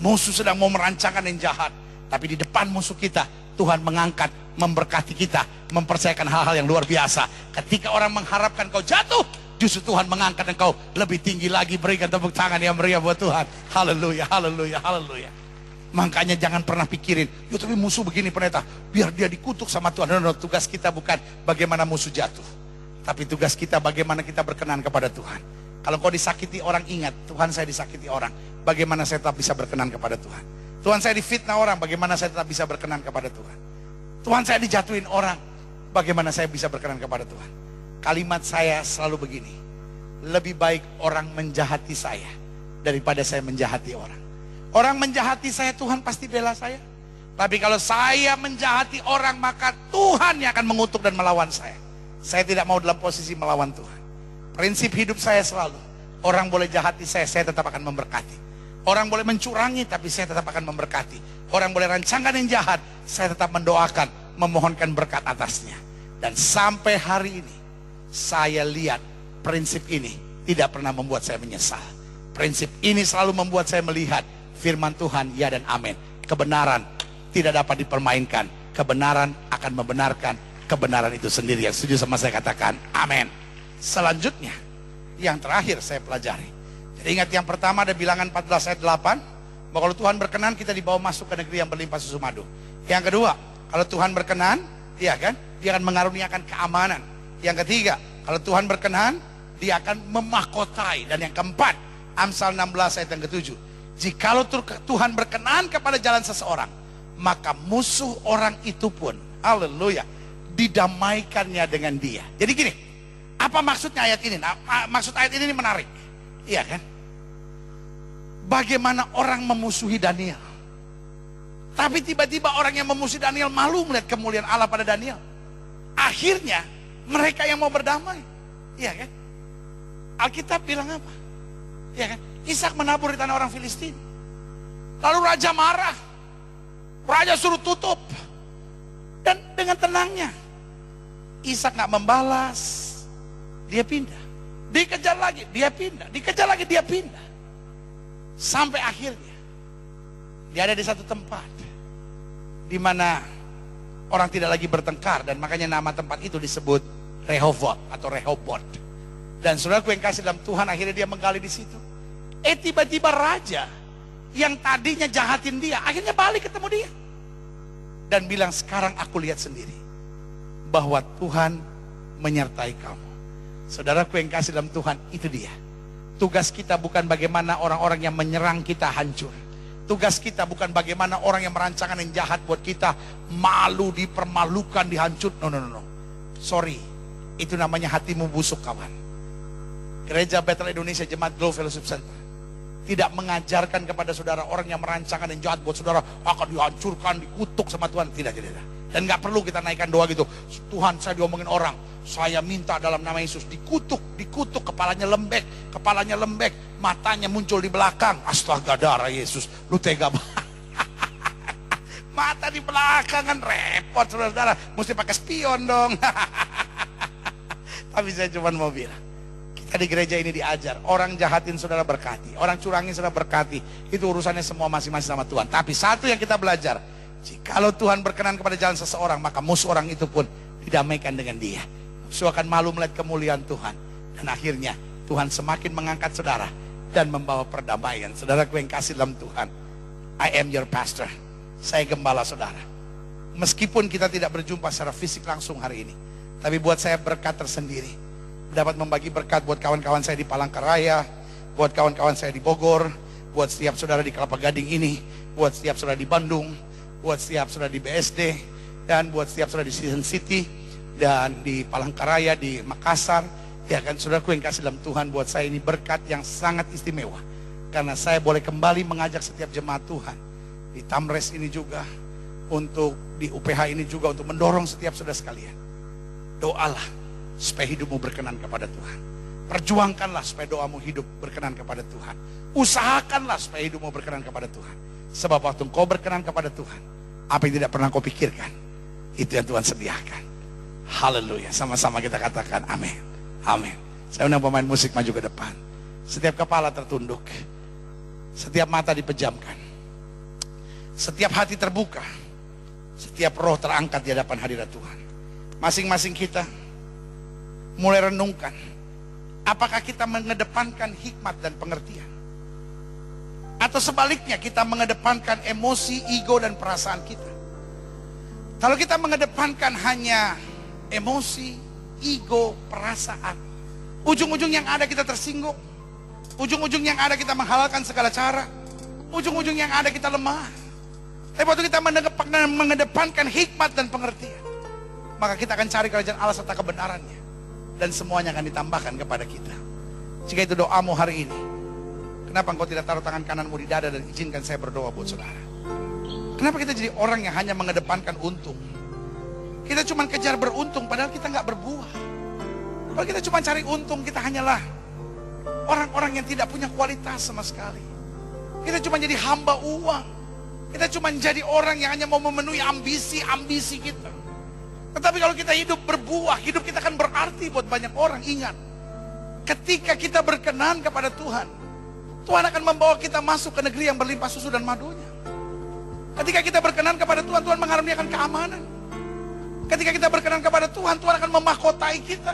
Musuh sedang mau merancangkan yang jahat, tapi di depan musuh kita, Tuhan mengangkat, memberkati kita, mempercayakan hal-hal yang luar biasa. Ketika orang mengharapkan kau jatuh, justru Tuhan mengangkat engkau lebih tinggi lagi. Berikan tepuk tangan yang meriah buat Tuhan. Haleluya, haleluya, haleluya. Makanya jangan pernah pikirin, ya tapi musuh begini pendeta, biar dia dikutuk sama Tuhan. No, tugas kita bukan bagaimana musuh jatuh, tapi tugas kita bagaimana kita berkenan kepada Tuhan. Kalau kau disakiti orang, ingat, Tuhan saya disakiti orang, bagaimana saya tetap bisa berkenan kepada Tuhan. Tuhan saya difitnah orang, bagaimana saya tetap bisa berkenan kepada Tuhan. Tuhan saya dijatuhin orang, bagaimana saya bisa berkenan kepada Tuhan. Kalimat saya selalu begini, lebih baik orang menjahati saya daripada saya menjahati orang. Orang menjahati saya, Tuhan pasti bela saya. Tapi kalau saya menjahati orang, maka Tuhan yang akan mengutuk dan melawan saya. Saya tidak mau dalam posisi melawan Tuhan. Prinsip hidup saya selalu, orang boleh jahati saya tetap akan memberkati. Orang boleh mencurangi, tapi saya tetap akan memberkati. Orang boleh rancangkan yang jahat, saya tetap mendoakan, memohonkan berkat atasnya. Dan sampai hari ini, saya lihat prinsip ini tidak pernah membuat saya menyesal. Prinsip ini selalu membuat saya melihat firman Tuhan, ya dan amin. Kebenaran tidak dapat dipermainkan. Kebenaran akan membenarkan kebenaran itu sendiri. Yang setuju sama saya katakan amin. Selanjutnya, yang terakhir saya pelajari. Jadi ingat, yang pertama ada Bilangan 14 ayat 8, bahwa kalau Tuhan berkenan kita dibawa masuk ke negeri yang berlimpah susu madu. Yang kedua, kalau Tuhan berkenan, ya kan, dia akan mengaruniakan keamanan. Yang ketiga, kalau Tuhan berkenan, dia akan memahkotai. Dan yang keempat, Amsal 16 ayat yang ketujuh, jikalau Tuhan berkenan kepada jalan seseorang, maka musuh orang itu pun, haleluya, didamaikannya dengan dia. Jadi gini, apa maksudnya ayat ini? Nah, maksud ayat ini menarik, iya kan? Bagaimana orang memusuhi Daniel, tapi tiba-tiba orang yang memusuhi Daniel malu melihat kemuliaan Allah pada Daniel. Akhirnya mereka yang mau berdamai, iya kan? Alkitab bilang apa? Iya kan? Ishak menabur di tanah orang Filistin. Lalu raja marah. Raja suruh tutup. Dan dengan tenangnya, Ishak gak membalas, dia pindah. Dikejar lagi, dia pindah. Dikejar lagi, dia pindah. Sampai akhirnya dia ada di satu tempat di mana orang tidak lagi bertengkar, dan makanya nama tempat itu disebut Rehovot atau Rehobot. Dan saudaraku yang kasih dalam Tuhan, akhirnya dia menggali di situ. Tiba-tiba raja yang tadinya jahatin dia, akhirnya balik ketemu dia dan bilang, sekarang aku lihat sendiri bahwa Tuhan menyertai kamu. Saudaraku yang kasih dalam Tuhan, itu dia. Tugas kita bukan bagaimana orang-orang yang menyerang kita hancur. Tugas kita bukan bagaimana orang yang merancangkan yang jahat buat kita malu, dipermalukan, dihancur. No. Sorry, itu namanya hatimu busuk, kawan. Gereja Bethel Indonesia Jemaat Glow Fellowship Center tidak mengajarkan kepada saudara orang yang merancangkan yang jahat buat saudara akan dihancurkan, dikutuk sama Tuhan. Tidak. Dan gak perlu kita naikkan doa gitu. Tuhan, saya diomongin orang, saya minta dalam nama Yesus dikutuk, kepalanya lembek, matanya muncul di belakang. Astaga, darah Yesus, lu tega banget. Mata di belakang kan repot, saudara-saudara, mesti pakai spion dong. Tapi saya cuma mau bilang, kita di gereja ini diajar, orang jahatin saudara berkati, orang curangin saudara berkati, itu urusannya semua masing-masing sama Tuhan. Tapi satu yang kita belajar, jikalau Tuhan berkenan kepada jalan seseorang, maka musuh orang itu pun didamaikan dengan dia. Musuh akan malu melihat kemuliaan Tuhan. Dan akhirnya Tuhan semakin mengangkat saudara dan membawa perdamaian. Saudaraku yang kasih dalam Tuhan, I am your pastor. Saya gembala saudara. Meskipun kita tidak berjumpa secara fisik langsung hari ini, tapi buat saya berkat tersendiri. Dapat membagi berkat buat kawan-kawan saya di Palangkaraya, buat kawan-kawan saya di Bogor, buat setiap saudara di Kelapa Gading ini, buat setiap saudara di Bandung, buat setiap saudara di BSD, dan buat setiap saudara di Season City, dan di Palangkaraya, di Makassar. Ya kan, saudaraku yang kasih dalam Tuhan, buat saya ini berkat yang sangat istimewa. Karena saya boleh kembali mengajak setiap jemaat Tuhan. Di Tamres ini juga, untuk di UPH ini juga, untuk mendorong setiap saudara sekalian. Doalah supaya hidupmu berkenan kepada Tuhan. Perjuangkanlah supaya doamu hidup berkenan kepada Tuhan. Usahakanlah supaya hidupmu berkenan kepada Tuhan. Sebab waktu kau berkenan kepada Tuhan, apa yang tidak pernah kau pikirkan, itu yang Tuhan sediakan. Haleluya. Sama-sama kita katakan amin. Amin. Saya undang pemain musik maju ke depan. Setiap kepala tertunduk, setiap mata dipejamkan, setiap hati terbuka, setiap roh terangkat di hadapan hadirat Tuhan. Masing-masing kita mulai renungkan, apakah kita mengedepankan hikmat dan pengertian, atau sebaliknya kita mengedepankan emosi, ego, dan perasaan kita. Kalau kita mengedepankan hanya emosi, ego, perasaan, ujung-ujung yang ada kita tersinggung, ujung-ujung yang ada kita menghalalkan segala cara, ujung-ujung yang ada kita lemah. Tapi waktu kita mengedepankan hikmat dan pengertian, maka kita akan cari kerajaan Allah serta kebenarannya, dan semuanya akan ditambahkan kepada kita. Jika itu doamu hari ini, kenapa engkau tidak taruh tangan kananmu di dada dan izinkan saya berdoa buat saudara? Kenapa kita jadi orang yang hanya mengedepankan untung? Kita cuma kejar beruntung, padahal kita nggak berbuah. Kalau kita cuma cari untung, kita hanyalah orang-orang yang tidak punya kualitas sama sekali. Kita cuma jadi hamba uang. Kita cuma jadi orang yang hanya mau memenuhi ambisi-ambisi kita. Tetapi kalau kita hidup berbuah, hidup kita akan berarti buat banyak orang. Ingat, ketika kita berkenan kepada Tuhan, Tuhan akan membawa kita masuk ke negeri yang berlimpah susu dan madunya. Ketika kita berkenan kepada Tuhan, Tuhan mengaruniakan keamanan. Ketika kita berkenan kepada Tuhan, Tuhan akan memahkotai kita.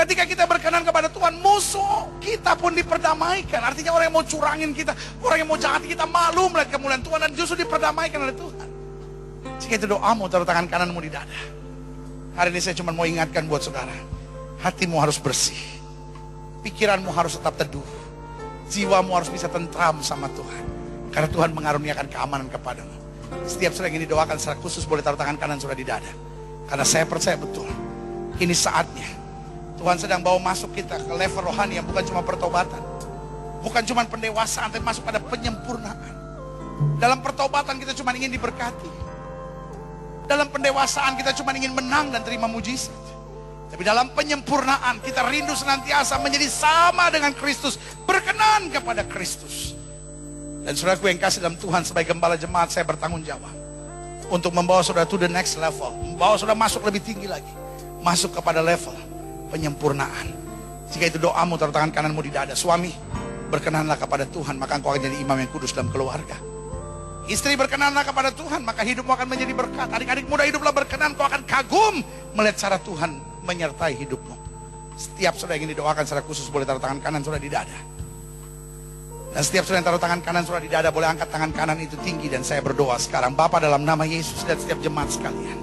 Ketika kita berkenan kepada Tuhan, musuh kita pun diperdamaikan. Artinya orang yang mau curangin kita, orang yang mau jahati kita, malu melihat kemuliaan Tuhan, dan justru diperdamaikan oleh Tuhan. Jika itu doamu, taruh tangan kananmu di dada. Hari ini saya cuma mau ingatkan buat saudara, hatimu harus bersih, pikiranmu harus tetap teduh, jiwamu harus bisa tentram sama Tuhan, karena Tuhan mengaruniakan keamanan kepadamu. Setiap saudara yang didoakan secara khusus boleh taruh tangan kanan saudara di dada. Karena saya percaya betul, ini saatnya Tuhan sedang bawa masuk kita ke level rohani yang bukan cuma pertobatan, bukan cuma pendewasaan, tapi masuk pada penyempurnaan. Dalam pertobatan kita cuma ingin diberkati, dalam pendewasaan kita cuma ingin menang dan terima mujizat. Tapi dalam penyempurnaan kita rindu senantiasa menjadi sama dengan Kristus, berkenan kepada Kristus. Dan saudaraku yang kasih dalam Tuhan, sebagai gembala jemaat saya bertanggung jawab untuk membawa saudara to the next level, membawa saudara masuk lebih tinggi lagi, masuk kepada level penyempurnaan. Jika itu doamu, taruh tangan kananmu di dada. Suami, berkenanlah kepada Tuhan, maka engkau akan jadi imam yang kudus dalam keluarga. Istri, berkenanlah kepada Tuhan, maka hidupmu akan menjadi berkat. Adik-adik muda, hiduplah berkenan, kau akan kagum melihat cara Tuhan menyertai hidupmu. Setiap saudara yang ingin didoakan secara khusus boleh taruh tangan kanan saudara di dada. Dan setiap saudara yang taruh tangan kanan saudara di dada boleh angkat tangan kanan itu tinggi, dan saya berdoa sekarang. Bapa, dalam nama Yesus, dan setiap jemaat sekalian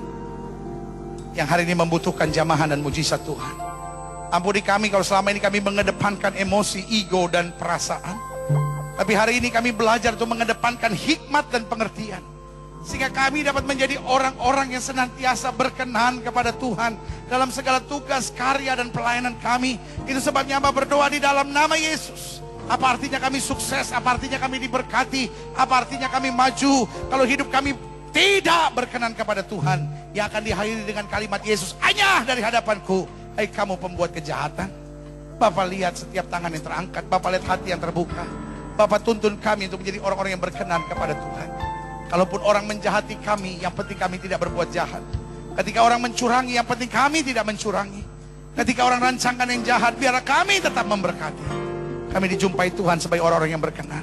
yang hari ini membutuhkan jamahan dan mujizat Tuhan, ampuni kami kalau selama ini kami mengedepankan emosi, ego, dan perasaan. Tapi hari ini kami belajar untuk mengedepankan hikmat dan pengertian, sehingga kami dapat menjadi orang-orang yang senantiasa berkenan kepada Tuhan dalam segala tugas, karya, dan pelayanan kami. Itu sebabnya Hamba berdoa di dalam nama Yesus. Apa artinya kami sukses? Apa artinya kami diberkati? Apa artinya kami maju kalau hidup kami tidak berkenan kepada Tuhan? Yang akan diakhiri dengan kalimat Yesus, "Anyah dari hadapanku, hai kamu pembuat kejahatan." Bapak lihat setiap tangan yang terangkat, Bapak lihat hati yang terbuka. Bapak tuntun kami untuk menjadi orang-orang yang berkenan kepada Tuhan. Kalaupun orang menjahati kami, yang penting kami tidak berbuat jahat. Ketika orang mencurangi, yang penting kami tidak mencurangi. Ketika orang rancangkan yang jahat, biarlah kami tetap memberkati. Kami dijumpai Tuhan sebagai orang-orang yang berkenan.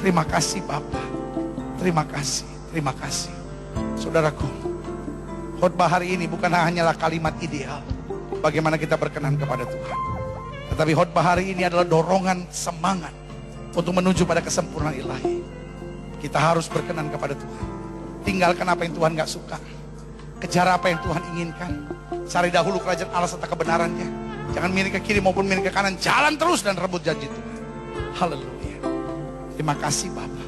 Terima kasih Bapak. Terima kasih, terima kasih. Saudaraku, khotbah hari ini bukan hanyalah kalimat ideal bagaimana kita berkenan kepada Tuhan, tetapi khotbah hari ini adalah dorongan semangat untuk menuju pada kesempurnaan ilahi. Kita harus berkenan kepada Tuhan. Tinggalkan apa yang Tuhan gak suka. Kejar apa yang Tuhan inginkan. Cari dahulu kerajaan Allah serta kebenarannya. Jangan miring ke kiri maupun miring ke kanan. Jalan terus dan rebut janji Tuhan. Haleluya. Terima kasih Bapa.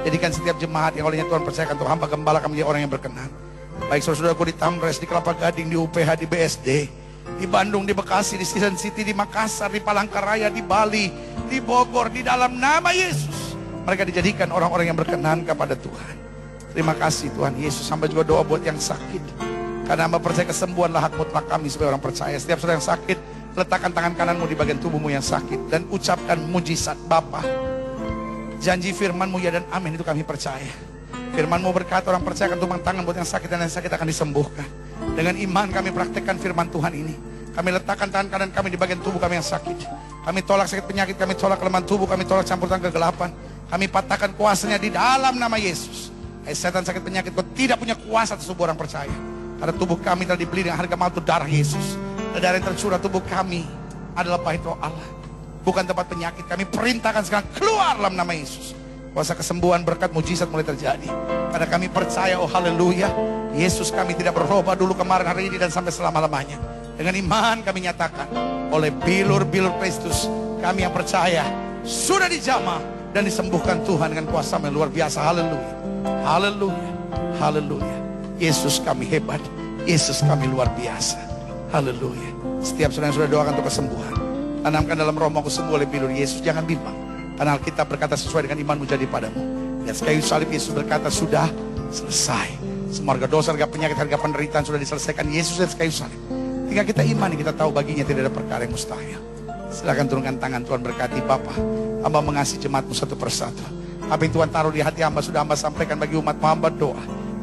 Jadikan setiap jemaat yang olehnya Tuhan percayakan untuk hamba gembala kami menjadi orang yang berkenan. Baik saudara-saudaraku di Tamres, di Kelapa Gading, di UPH, di BSD, di Bandung, di Bekasi, di Season City, di Makassar, di Palangkaraya, di Bali, di Bogor, di dalam nama Yesus. Mereka dijadikan orang-orang yang berkenan kepada Tuhan. Terima kasih Tuhan Yesus. Hamba juga doa buat yang sakit. Karena hamba percaya kesembuhanlah hak mutlak kami sebagai orang percaya. Setiap saudara yang sakit, letakkan tangan kananmu di bagian tubuhmu yang sakit. Dan ucapkan mujizat Bapa. Janji firman-Mu ya dan amin itu kami percaya. Firman-Mu berkata orang percaya akan tumpang tangan buat yang sakit dan yang sakit akan disembuhkan. Dengan iman kami praktekkan firman Tuhan ini. Kami letakkan tangan kanan kami di bagian tubuh kami yang sakit. Kami tolak sakit penyakit, kami tolak kelemahan tubuh, kami tolak campur tangan kegelapan. Kami patahkan kuasanya di dalam nama Yesus. Setan sakit penyakit kau tidak punya kuasa atas tubuh orang percaya. Karena tubuh kami telah dibeli dengan harga mahal itu darah Yesus. Dan darah yang tercurah tubuh kami adalah bait roh Allah. Bukan tempat penyakit. Kami perintahkan sekarang keluar dalam nama Yesus. Kuasa kesembuhan berkat mujizat mulai terjadi. Karena kami percaya, oh haleluya, Yesus kami tidak berubah dulu kemarin hari ini dan sampai selama-lamanya. Dengan iman kami nyatakan oleh bilur-bilur Kristus kami yang percaya sudah dijamah dan disembuhkan Tuhan dengan kuasa yang luar biasa. Haleluya. Haleluya. Haleluya. Yesus kami hebat. Yesus kami luar biasa. Haleluya. Setiap saudara yang sudah doakan untuk kesembuhan, tanamkan dalam rohmu sembuh oleh bilur Yesus. Jangan bimbang. Karena Alkitab berkata sesuai dengan imanmu jadi padamu. Dan kayu salib Yesus berkata sudah selesai. Semua harga dosa, harga penyakit, harga penderitaan sudah diselesaikan Yesus dan kayu salib. Jika kita imani, kita tahu baginya tidak ada perkara yang mustahil. Silakan turunkan tangan. Tuhan berkati Bapa. Hamba mengasihi jemaatmu satu persatu. Apa yang Tuhan taruh di hati hamba sudah hamba sampaikan bagi umat hamba. Doa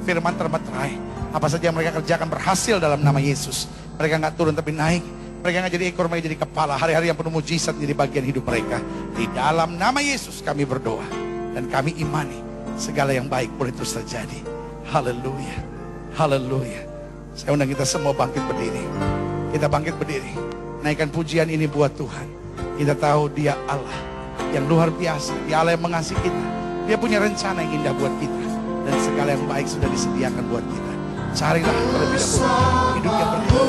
firman termeterai. Apa saja yang mereka kerjakan berhasil dalam nama Yesus. Mereka gak turun tapi naik. Mereka gak jadi ekor, mereka jadi kepala. Hari-hari yang penuh mujizat menjadi bagian hidup mereka. Di dalam nama Yesus kami berdoa. Dan kami imani segala yang baik boleh terus terjadi. Haleluya. Haleluya. Saya undang kita semua bangkit berdiri. Kita bangkit berdiri. Naikkan pujian ini buat Tuhan. Kita tahu Dia Allah yang luar biasa. Dia Allah yang mengasihi kita. Dia punya rencana yang indah buat kita. Dan segala yang baik sudah disediakan buat kita. Carilah terlebih dahulu hidup yang berkenan.